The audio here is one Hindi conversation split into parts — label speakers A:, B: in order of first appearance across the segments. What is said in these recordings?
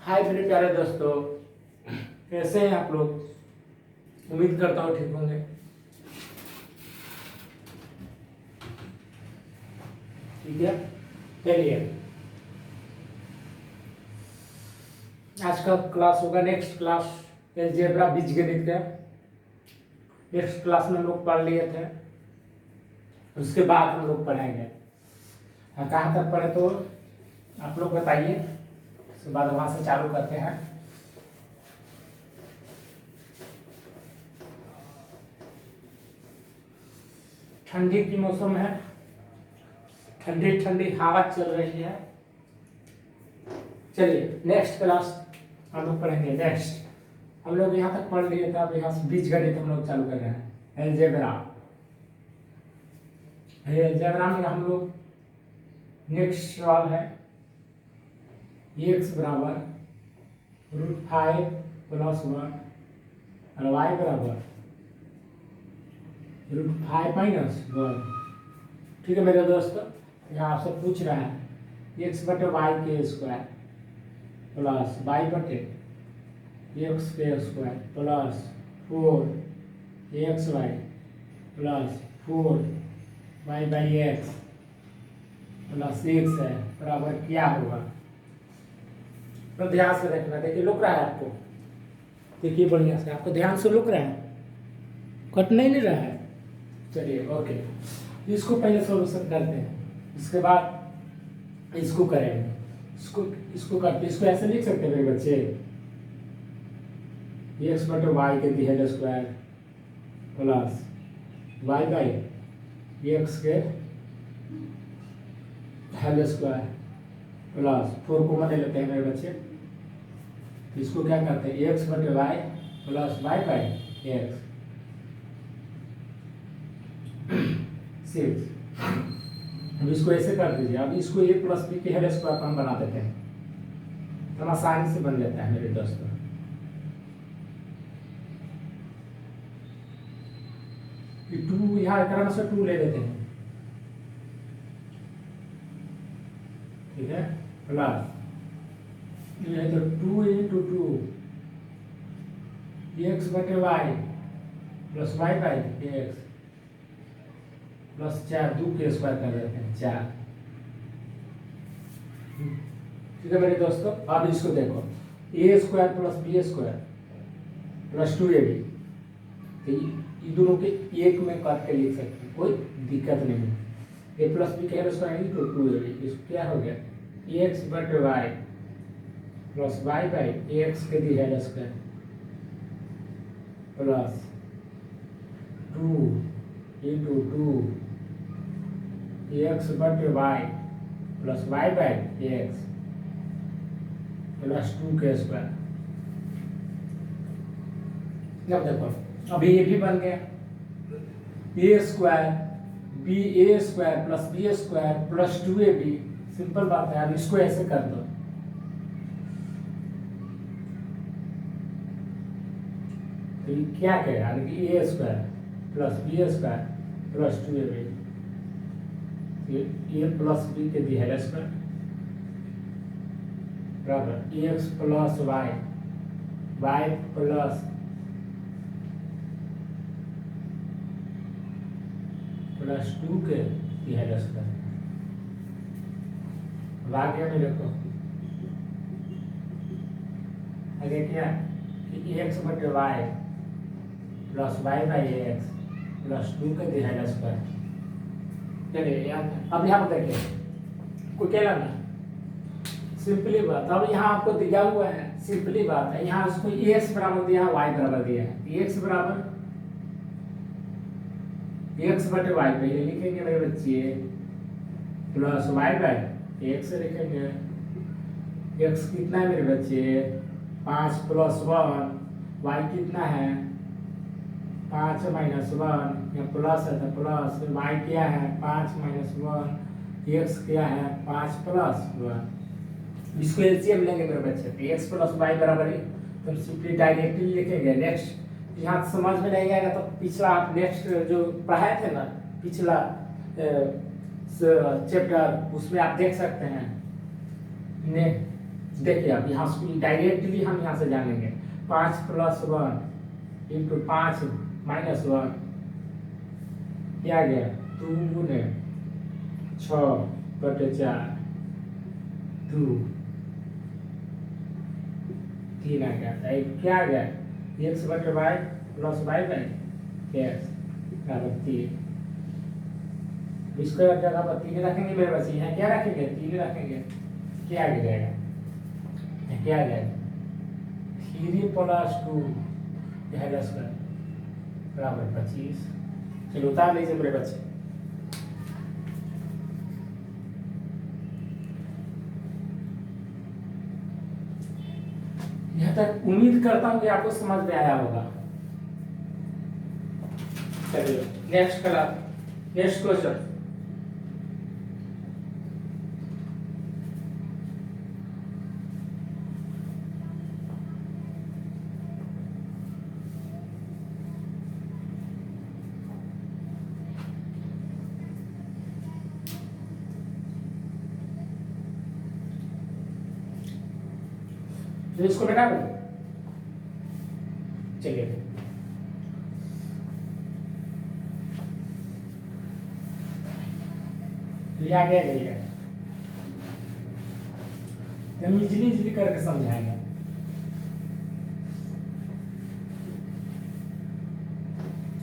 A: हाय मेरे प्यारे दोस्तों, कैसे हैं आप लोग। उम्मीद करता हूँ ठीक होंगे। ठीक है, चलिए आज का क्लास होगा नेक्स्ट क्लास अलजेब्रा बीजगणित का। नेक्स्ट क्लास में हम लोग पढ़ लिए थे, उसके बाद हम लोग पढ़ेंगे। कहाँ तक पढ़े तो आप लोग बताइए, उसके बाद वहाँ से चालू करते हैं। ठंडी की मौसम है, ठंडी ठंडी हवा चल रही है। चलिए नेक्स्ट क्लास हम लोग पढ़ेंगे। नेक्स्ट हम लोग यहाँ तक पढ़ लिए थे, अब यहाँ से बीजगणित हम लोग चालू कर रहे हैं। अलजेब्रा, अलजेब्रा में हम लोग नेक्स्ट सवाल है x बराबर √5 + 1 और y बराबर √5 - 1। ठीक है मेरे दोस्तों, यहाँ आपसे पूछ रहा है x/y² plus y/x² plus 4xy plus 4y/x plus 6 है बराबर क्या होगा। तो ध्यान से देखना, देखिए लुक रहा है आपको, देखिए बढ़िया से, आपको ध्यान से लुक रहा है, कट नहीं रहा है। चलिए ओके, इसको पहले सॉल्यूशन करते हैं, इसके बाद इसको करेंगे। इसको करते, इसको ऐसे लिख सकते हैं मेरे बच्चे, x/y के होल स्क्वायर प्लस y/x के होल स्क्वायर प्लस 4 कॉमन ले लेते हैं मेरे बच्चे। इसको क्या करते हैं, x/y प्लस y/x 6। अब इसको ऐसे कर दीजिए। अब इसको a + b के होल स्क्वायर पर हम बना देते हैं, तो आसानी से बन जाता है मेरे दोस्तों। कि 2 यहाँ क्रम से 2 ले लेते हैं, ठीक है, प्लस ये है तो 2 × 2 x/y प्लस y/x प्लस 4, 2 के स्क्वायर कर देते हैं 4। ठीक है मेरे दोस्तों, अब इसको देखो, a² plus b² plus 2ab, ये दोनों के एक में काट के लिख सकते हैं, कोई दिक्कत नहीं है। a + b के होल स्क्वायर तो 2ab, इसको क्या हो गया, x/y प्लस y/x के whole square plus 2 × 2 x/y plus y/x plus 2 के स्क्वायर। अब देखो, अभी ये भी बन गया, a² plus b² plus 2ab। Simple बात है, अब इसको ऐसे कर दो, तो ये क्या कहेगा, यानी कि a² plus b² plus 2ab, a plus b के होल स्क्वायर बराबर x plus y, y plus 2 के होल स्क्वायर। अब आ गया मेरे को, आगे क्या कि x/y प्लस y/x प्लस 2 के होल स्क्वायर। चलिए अब यहाँ पर देखिए, कोई कहला ना, सिंपली बात। अब यहाँ आपको दिया हुआ है, सिंपली बात है, यहाँ उसको x बराबर दिया है, y बराबर दिया है। x बराबर x/y पहले लिखेंगे मेरे बच्चे, प्लस y/x लिखेंगे। x कितना है मेरे बच्चे, 5 + 1, y कितना है 5 - 1, या प्लस है तो प्लस, y क्या है 5 - 1, x क्या है 5 + 1। इसको एलसीएम लेंगे मेरे बच्चे, x + y बराबर है, तो सिंपली डायरेक्टली लिखेंगे। नेक्स्ट यहाँ समझ में नहीं आएगा तो पिछला आप नेक्स्ट जो पढ़ाए थे ना, पिछला चैप्टर, उसमें आप देख सकते हैं। देखिए अब यहाँ से डायरेक्टली हम यहाँ से जानेंगे 5 + 1 इंटू 5 - 1 क्या गया 2 गुने 6/4 2 3 आ गया। क्या आ गया x/y + y/x बराबर 3। इसको जगह पर 3 रखेंगे मेरे बच्चे, यहाँ क्या रखेंगे 3 रखेंगे, क्या आ जाएगा क्या आ जाएगा 3 + 2 बराबर 25। चलो उतार लीजिए मेरे बच्चे। यहाँ तक उम्मीद करता हूँ कि आपको समझ में आया होगा। चलिए नेक्स्ट क्वेश्चन। तो इसको बेटा दो। चलिए लिया गया हम इजली करके समझाएंगे।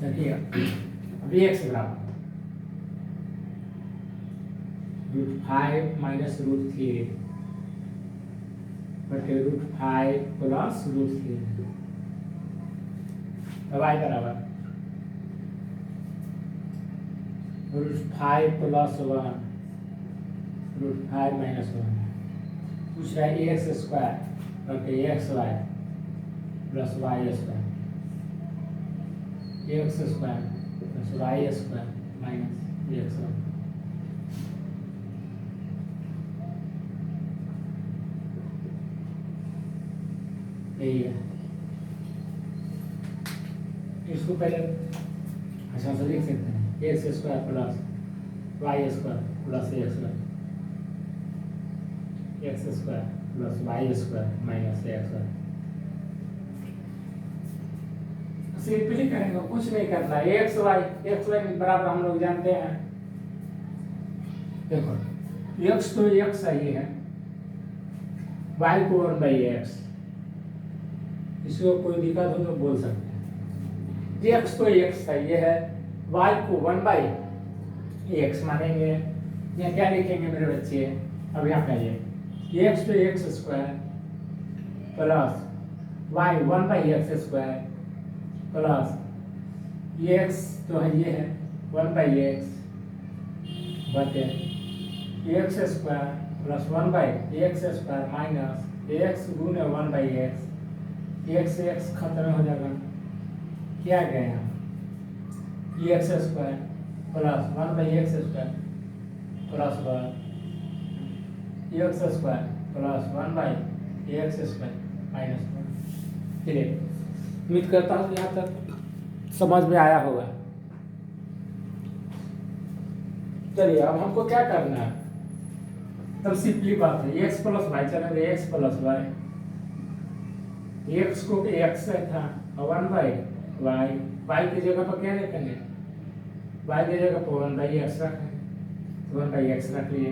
A: चलिए अभी x बराबर √5 - √3 बटे √5 + √3 अब y बराबर √5 + 1 √5 - 1 पूछ रहा है x² बटे xy + y² x² + y² - xy। यही है। इसको पहले अच्छा से लिख सकते हैं x² + y² + x² x² + y² - xy। Simply करेंगे, कुछ नहीं करना। x y बराबर हम लोग जानते हैं। देखो x तो x सही है, y को 1/x, इसको कोई दिक्कत हो तो बोल सकते हैं। x तो x सही है, y को 1/x मानेंगे। यहाँ क्या लिखेंगे मेरे बच्चे, अब यहाँ कहिए x तो x² + y 1/x² plus x तो है ये है 1/x बटे x² + 1/x² माइनस x गुने 1/x, x से x खत्म हो जाएगा, क्या गया यहाँ x² + 1/x² + 1 x² + 1/x² -1। चलिए उम्मीद करता हूँ यहाँ तक समझ में आया होगा। चलिए अब हमको क्या करना है, तब सिंपली बात है x + y चलेंगे, x + y, x को x से था 1/y, y की जगह पर क्या लिखेंगे, y की जगह पर 1/x रखेंगे, 1/x रख लिए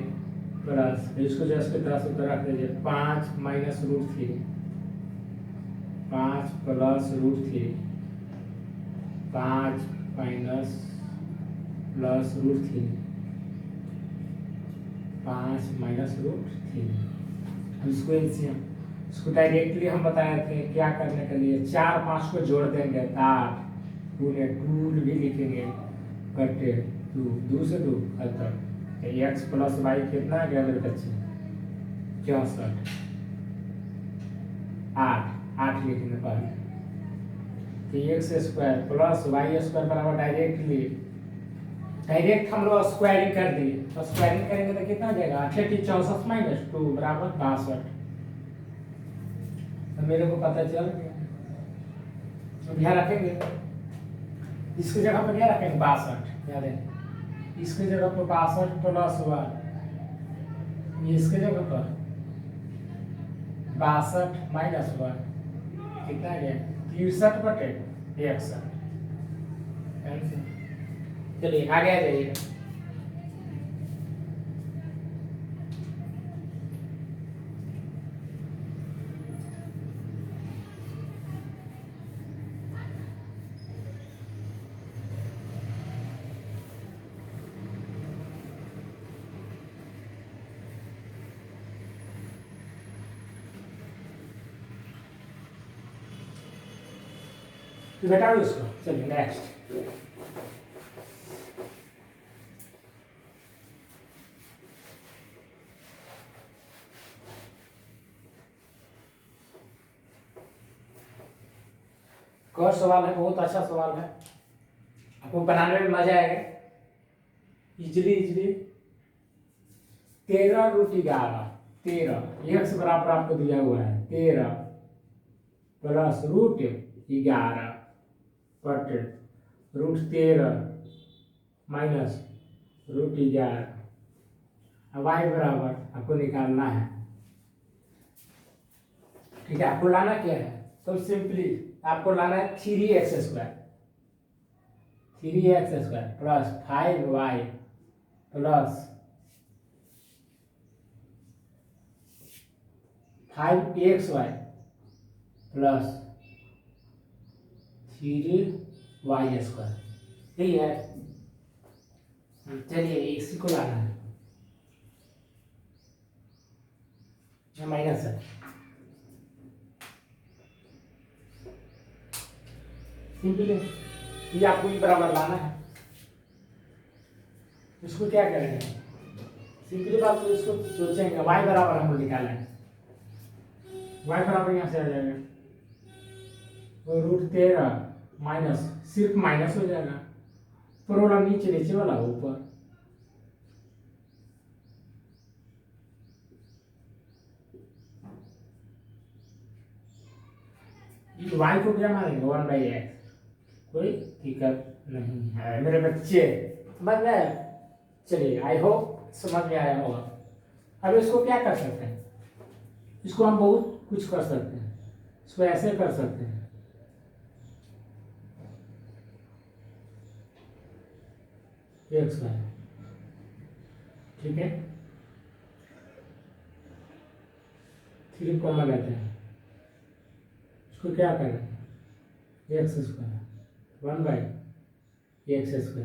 A: प्लस इसको जैसे की तरह से उधर रख दीजिए 5 - √3 5 + √3 5 - +√3 5 - √3। इसको एलसीएम, इसको डायरेक्टली हम बताए थे क्या करने के लिए, 4 5 को जोड़ देंगे 8 गुने 2 भी लिखेंगे बटे 2 से 2 खत्म। x + y कितना आ गया मेरे बच्चे 64, 8 लिखेंगे पहले, तो x² + y² बराबर डायरेक्ट हम लोग स्क्वायरिंग कर दिए, तो स्क्वायरिंग करेंगे तो कितना आ जाएगा 8 × 64 - 2 बराबर 62। तो मेरे को पता चल गया, तो यहाँ रखेंगे, इसकी जगह पर क्या रखेंगे 62, याद है इसकी जगह पर 62 + 1, इसके जगह पर 62 - 1 कितना आ गया 63/61। चलिए आगे आ जाइए। तो घटा दो इसको। चलिए नेक्स्ट। और सवाल है, बहुत अच्छा सवाल है, आपको बनाने में मजा आएगा। इजली इजली 13√11 13 एक्स बराबर आपको दिया हुआ है 13 प्लस √11 बटे √13 माइनस √11। अब y बराबर आपको निकालना है। ठीक है, आपको लाना क्या है? तो सिंपली आपको लाना है 3x² plus 5y plus 5xy plus 3y²। यही है। चलिए इसी को लाना है, माइनस है। सिंपल है, ये आपको ही बराबर लाना है। इसको क्या करेंगे? सिंपली बात, तो इसको सोचेंगे y बराबर हम निकालें। y बराबर यहाँ से आ जाएगा तो √13 माइनस, सिर्फ माइनस हो जाएगा, ऊपर वाला नीचे, नीचे वाला ऊपर। y को क्या मानेंगे 1/x, कोई दिक्कत नहीं है मेरे बच्चे, समझ में आया? चलिए आई होप समझ में आया होगा। अब इसको क्या कर सकते हैं? इसको हम बहुत कुछ कर सकते हैं। इसको ऐसे कर सकते हैं, x y, ठीक है, 3 कॉमन लेते हैं। इसको क्या करें? x² 1/x²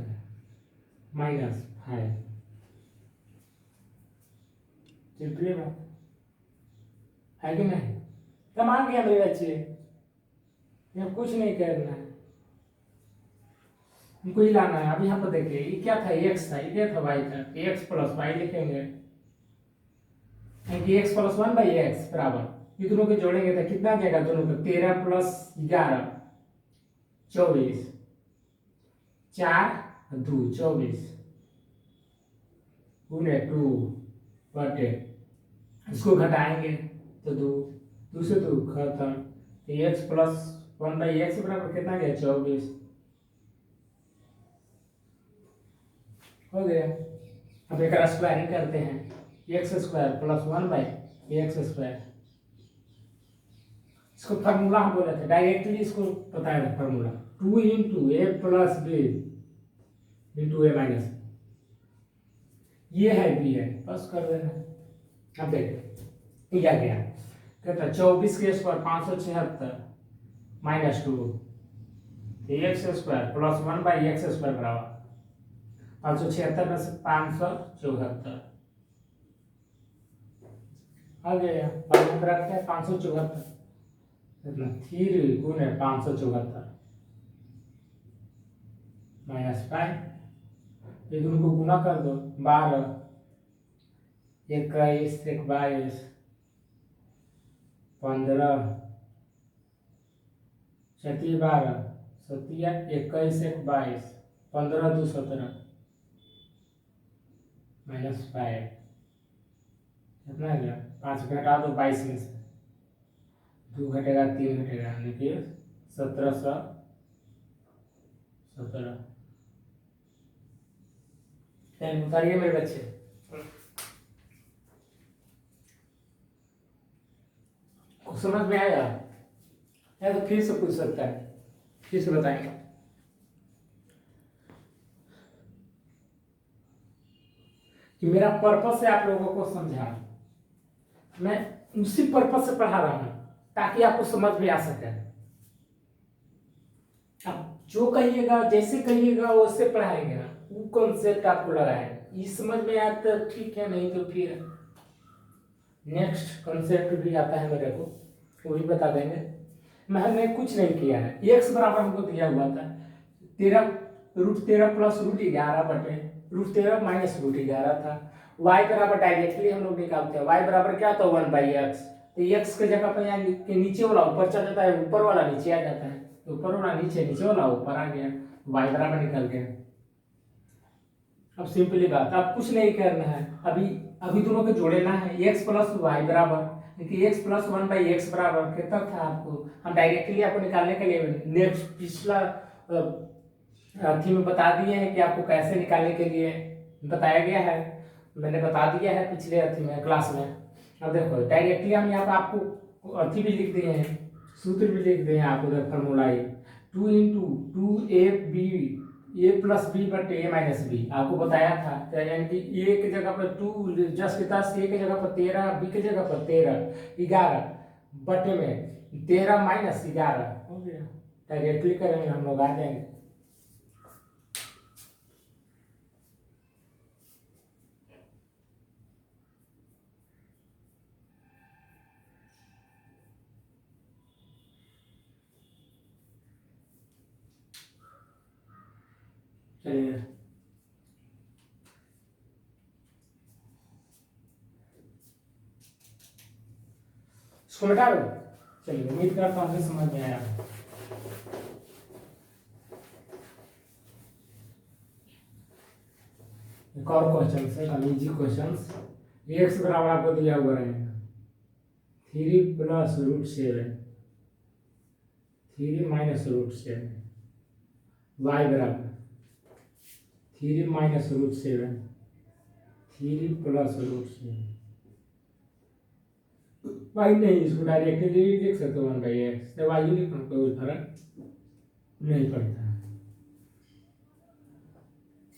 A: minus 5। सिंपली बात है कि नहीं? कमा गया मेरे बच्चे, यहाँ कुछ नहीं करना है, हमको ही लाना है। अब यहाँ पर देखिए, ये क्या था? x था, ये था y था, x प्लस y लिखेंगे, x प्लस 1/x बराबर, ये दोनों को जोड़ेंगे तो कितना जाएगा? दोनों को 13 + 11 24, 4 2 24 गुने 2 बटे, इसको घटाएंगे तो 2 से 2 खत्म। तो x प्लस 1/x बराबर कितना गया? 24 हो गया। अब एक स्क्वायरिंग करते हैं, x² प्लस 1/x²। इसको फार्मूला हम बोले थे, डायरेक्टली इसको बताया था formula, 2 × a + b × a minus, ये है b है, बस कर देना। अब देखो क्या गया, कहता 24 के square 576 minus 2, x² plus 1/x² बराबर 576 में से 574 आ गया। बाद रखते हैं 574, 3 गुने 574 माइनस 5, ये दोनों को गुना कर दो, 12 21 22 15 7 12 7 21 22 15 2 17 माइनस 5, कितना गया? 5 घटा दो 22 में से, 2 घटेगा 3 घटेगा, देखिए 1717। उतारिए मेरे बच्चे। समझ में आया या तो फिर से पूछ सकता है, फिर से बताएंगे। कि मेरा पर्पस है आप लोगों को समझाना, मैं उसी पर्पस से पढ़ा रहा हूं ताकि आपको समझ में आ सके। आप जो कहिएगा जैसे कहिएगा वैसे पढ़ाएंगे ना, वो कॉन्सेप्ट आपको लगाएंगे। ये समझ में आया तो ठीक है, नहीं तो फिर नेक्स्ट कॉन्सेप्ट भी आता है मेरे को, वो भी बता देंगे। मैंने कुछ नहीं किया है, एक्स बराबर हमको दिया हुआ था 13 प्लस √11 बटे √13 माइनस √11 था। y बराबर डायरेक्टली हम लोग निकालते हैं, y बराबर क्या था 1/x, तो x के जगह पर यहाँ के नीचे वाला ऊपर चल जाता है, ऊपर वाला नीचे आ जाता है, तो ऊपर वाला नीचे, नीचे वाला ऊपर आ गया, y बराबर निकल गया। अब सिंपली बात, अब कुछ नहीं करना है, अभी दोनों को जोड़ना है, x प्लस वाई बराबर, देखिए x प्लस 1/x बराबर कितना था आपको, हम डायरेक्टली आपको निकालने के लिए नेक्स्ट पिछला अथी में बता दिए हैं कि आपको कैसे निकालने के लिए बताया गया है, मैंने बता दिया है पिछले अथी में क्लास में। अब देखो डायरेक्टली हम यहाँ पर आपको अथी भी लिख दिए हैं, सूत्र भी लिख दिए हैं आपको, formula 2 × 2ab a plus b बटे a माइनस बी आपको बताया था, यानी कि a की जगह पर 2 जस के तस, a की जगह पर 13, b की जगह पर 13, 11 बटे में 13 माइनस 11 हो गया। डायरेक्टली करेंगे हम लोग, आ जाएंगे। चलिए इसको मिटा दो। चलिए उम्मीद करता हूँ समझ में आया। एक और क्वेश्चन है, इजी क्वेश्चन। एक्स बराबर आपको दिया हुआ रहेगा 3 प्लस √7, 3 माइनस √7, y बराबर 3 माइनस √7, 3 प्लस √7, वाई नहीं, इसको डायरेक्टली लिख सकते हो 1/x, जब वाई लिखो कोई फर्क नहीं पड़ता।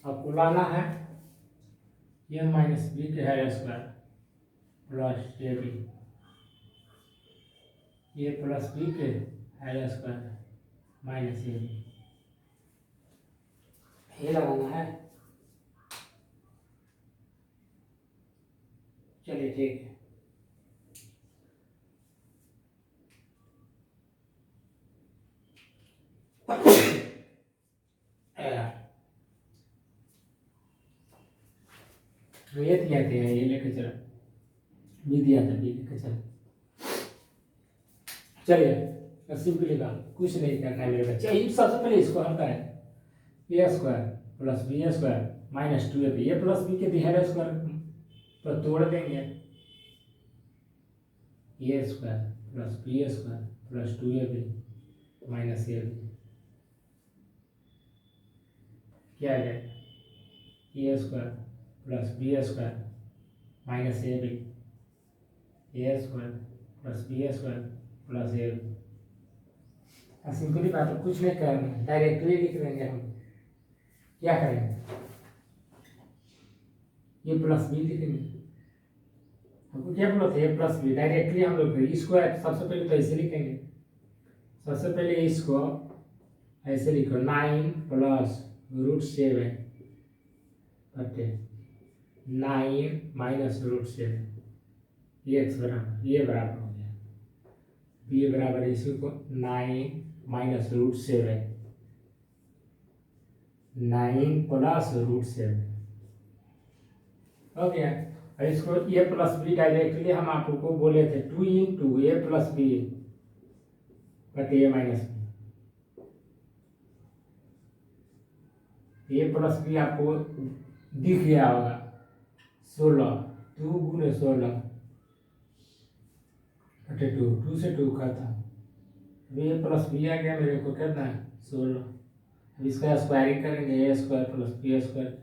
A: आपको लाना है ये माइनस बी के है स्क्वायर प्लस ए बी, ये प्लस बी के है स्क्वायर माइनस ए बी, ये लगाना है। चलिए ठीक है, ये दिया थे, ये लेके चलो, बी दिया था, बी लेके चलो। चलिए सिंपली बात, कुछ नहीं करना है मेरे बच्चे। सबसे पहले इसको हम करें A square plus B square minus 2ab, A plus B के दिया स्क्वायर पर तोड़ देंगे, A square plus B square plus 2ab minus A B, क्या आ जाएगा, A square plus B square minus A B, A square plus B square plus A B. Simply बात है, कुछ नहीं करना, डायरेक्टली लिख देंगे हम। क्या करेंगे, ये प्लस बी लिखेंगे, हमको क्या बोला था, ए प्लस बी, डायरेक्टली हम लोग इसको सबसे पहले तो ऐसे लिखेंगे, सबसे पहले इसको ऐसे लिखो 9 प्लस √7 बटे 9 माइनस √7, एक्स बराबर, ये बराबर हो गया बी बराबर, इसी को 9 माइनस √7, 9 प्लस √7 हो गया। और इसको ए प्लस बी डायरेक्टली हम आपको बोले थे 2 × a प्लस बी बटे ए माइनस बी, ए प्लस बी आपको दिख गया होगा 16, 2 × 16 बटे 2, 2 से 2 का था, ए प्लस बी आ गया मेरे को कितना है 16। अब इसका स्क्वायरिंग करेंगे, ए स्क्वायर प्लस बी स्क्वायर,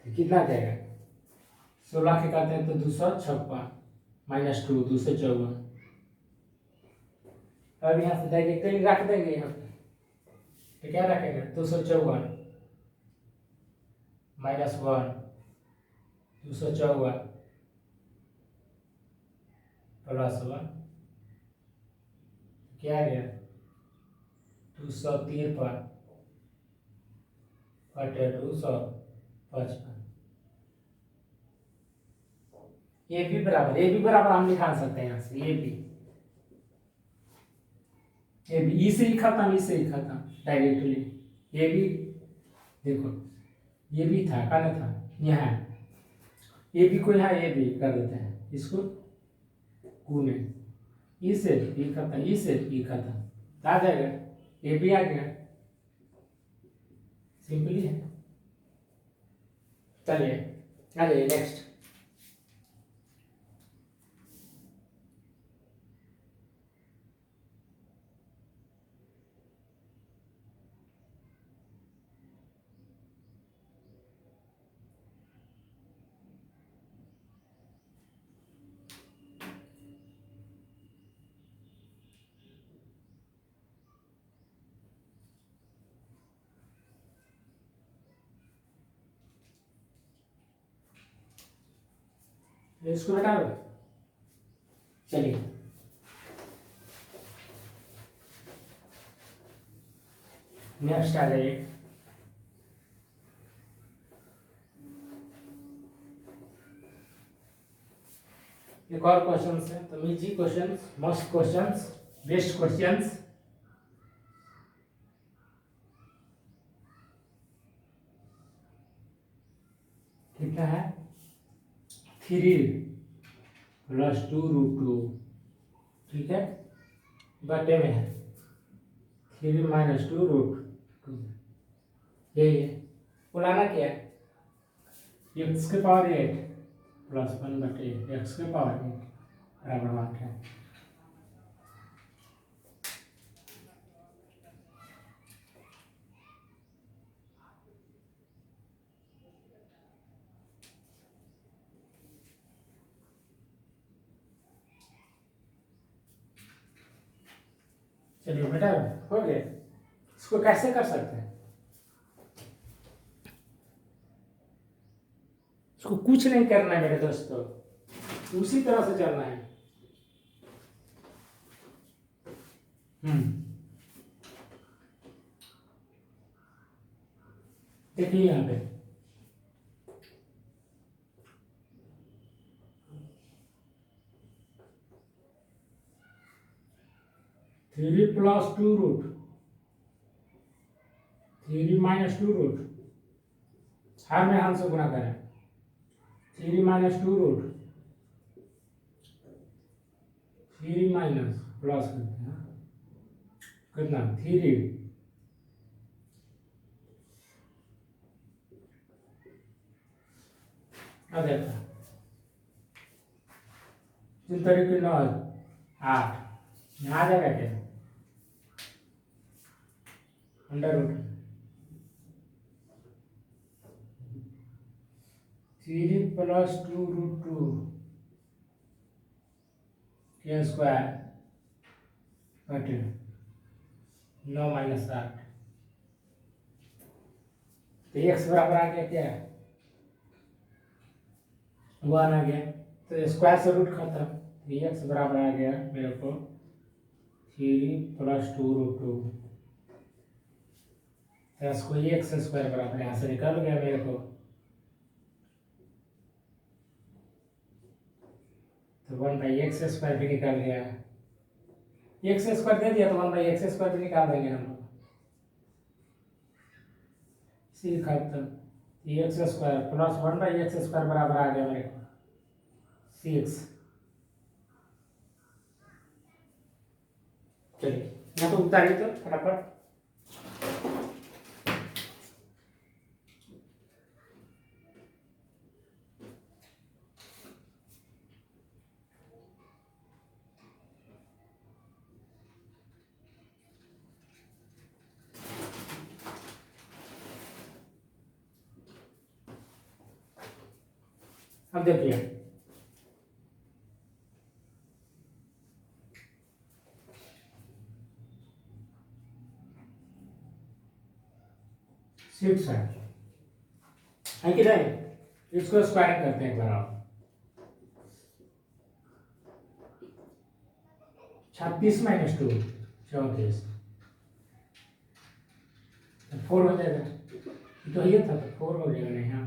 A: कितना जाएगा 16 के कहते हैं तो 256, -2 254। अब यहाँ से डायरेक्ट कहीं रख देंगे यहाँ पे, तो क्या रखेंगे 254 -1 254 +1 क्या आ गया 253 बटे 255। ए बी बराबर हम निकाल सकते हैं यहाँ से ए बी ई से ही खत्म डायरेक्टली। ए बी देखो ये भी था कहाँ था यहाँ, ए बी को यहाँ ए बी कर देते हैं, इसको गुने ई से ई खत्म, ई से ई खत्म, आ जाएगा ए बी आ गया, सिंपली है। चलिए आ जाइए नेक्स्ट। इसको हटा दो। चलिए नेक्स्ट आ जाइए। एक और क्वेश्चन है, तो easy question, must questions, best questions. कितना है 3 + 2√2, ठीक है, बटे में है 3 - 2√2, यही है। बुलाना क्या है x के पावर 8 + 1 बटे x के पावर 8 बराबर 8 है। चलिए बेटा हो गया। इसको कैसे कर सकते हैं, इसको कुछ नहीं करना है मेरे दोस्तों, उसी तरह से चलना है। देखिए यहाँ पे 3 + 2√, 3 - 2√, हर में हम से गुणा करें 3 - 2√, 3 माइनस प्लस करते हैं कितना 3 अब देखा 3 तरीके 9 8, यहाँ आ जाएगा क्या √, 3 + 2√2 के स्क्वायर बटे 9 - 8, तो x बराबर आ गया क्या 1 आ गया, तो स्क्वायर से रूट खत्म, तो x बराबर आ गया मेरे को 3 + 2√2, इसको x स्क्वायर बराबर यहाँ से निकल गया मेरे को, तो 1/x² भी निकल गया, x² दे दिया तो 1/x² भी निकाल देंगे हम लोग, इसी खत्म, x² + 1/x² बराबर आ गया मेरे को 6। चलिए यहाँ तो उतारिए तो फटाफट। अब देखिए 6 है कि नहीं? इसको स्क्वायरिंग करते हैं एक बार आप। 36 माइनस 2 34 4 हो जाएगा। तो ये था तो 4 हो जाएगा नहीं? हाँ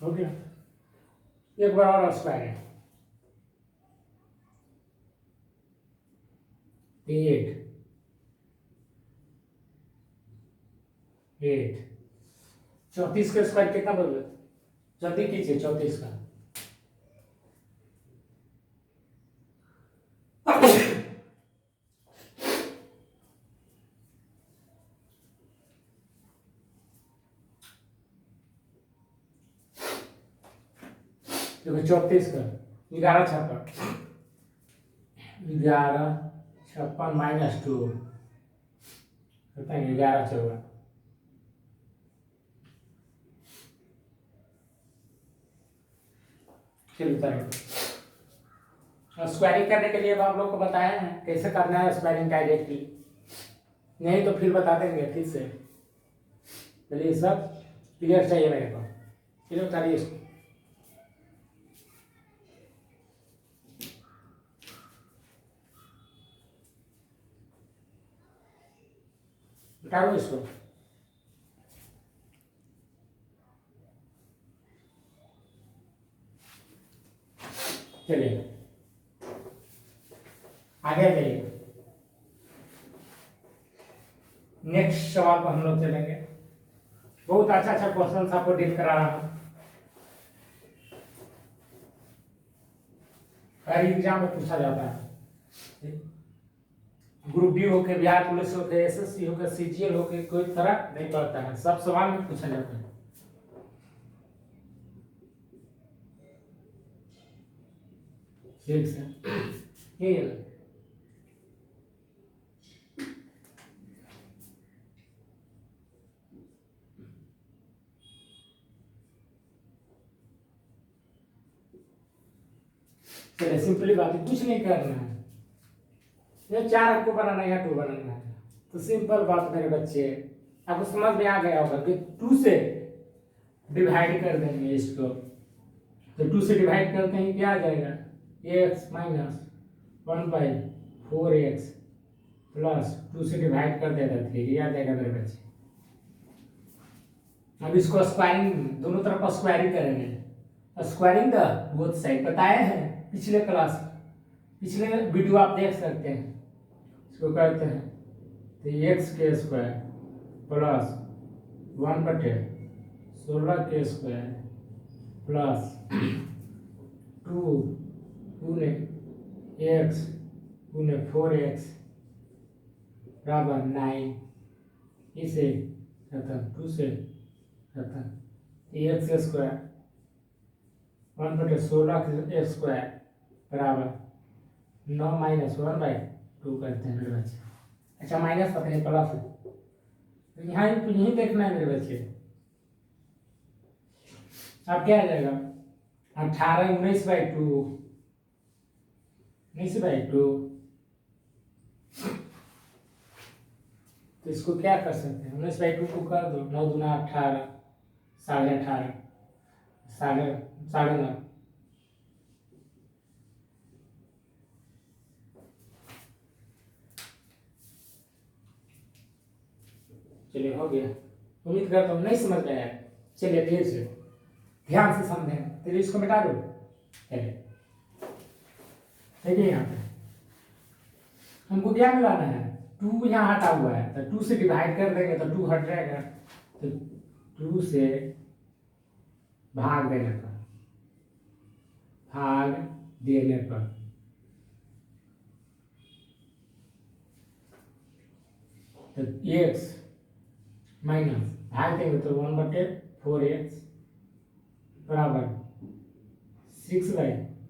A: हो गया। एक बार और स्क्वायर है 8 8 34 का स्क्वायर कितना बदले? जल्दी कीजिए 34 का। देखो 34 का 11 56 11 56 माइनस 2 कितना है? 11 14 स्क्वायरिंग करने के लिए अब आप लोग को बताया है कैसे करना है स्क्वायरिंग डायरेक्टली, नहीं तो फिर बता देंगे फिर से। चलिए सब क्लियर चाहिए मेरे को, चलिए उतारिए इसको। उतारो इसको। चलिए आगे जाइए। नेक्स्ट सवाल पर हम लोग चलेंगे। बहुत अच्छा अच्छा क्वेश्चन आपको डील करा रहा हूं। हर एग्जाम में पूछा जाता है। ग्रुप डी हो के, बिहार पुलिस हो के, एसएससी हो के, सीजीएल हो के, कोई फर्क नहीं पड़ता है, सब सवाल में पूछा जाता है। ठीक है ये चलिए सिंपली बात है, कुछ नहीं करना है। ये 4 आपको बनाना है या 2 बनाना है, तो सिंपल बात मेरे बच्चे आपको समझ में आ गया होगा कि 2 से डिवाइड कर देंगे इसको। तो 2 से डिवाइड करते हैं क्या आ जाएगा? x माइनस 1/4x प्लस 2 से डिवाइड कर देगा 3 आ जाएगा मेरे बच्चे। अब इसको स्क्वायरिंग, दोनों तरफ स्क्वायरिंग करेंगे। स्क्वायरिंग द बोथ साइड बताए हैं पिछले क्लास, पिछले वीडियो आप देख सकते हैं। इसको करते हैं तो x के स्क्वायर प्लस 1/16 के स्क्वायर प्लस 2 गुने x गुने 4x बराबर 9। इसे खत्म 2 से खत्म x स्क्वायर 1/16 के स्क्वायर बराबर 9 माइनस 1/2 करते हैं मेरे बच्चे। अच्छा माइनस पता नहीं प्लस है, तो यहाँ यही देखना है मेरे बच्चे। अब क्या आ जाएगा? 18 19/2 19/2। तो इसको क्या कर सकते हैं? 19/2 को कर दो, 9 दूना 18 18.5 9.5। चलिए हो गया, उम्मीद करता हूँ नहीं समझ में आया। चलिए फिर से ध्यान से समझें। चलिए इसको मिटा दो। चलिए देखिए यहाँ पे हमको क्या मिलाना है? 2 यहाँ हटा हुआ है तो 2 से डिवाइड कर देंगे तो 2 हट जाएगा। तो 2 से भाग देने पर, भाग देने पर तो x माइनस भाग देंगे तो 1/4x बराबर 6/2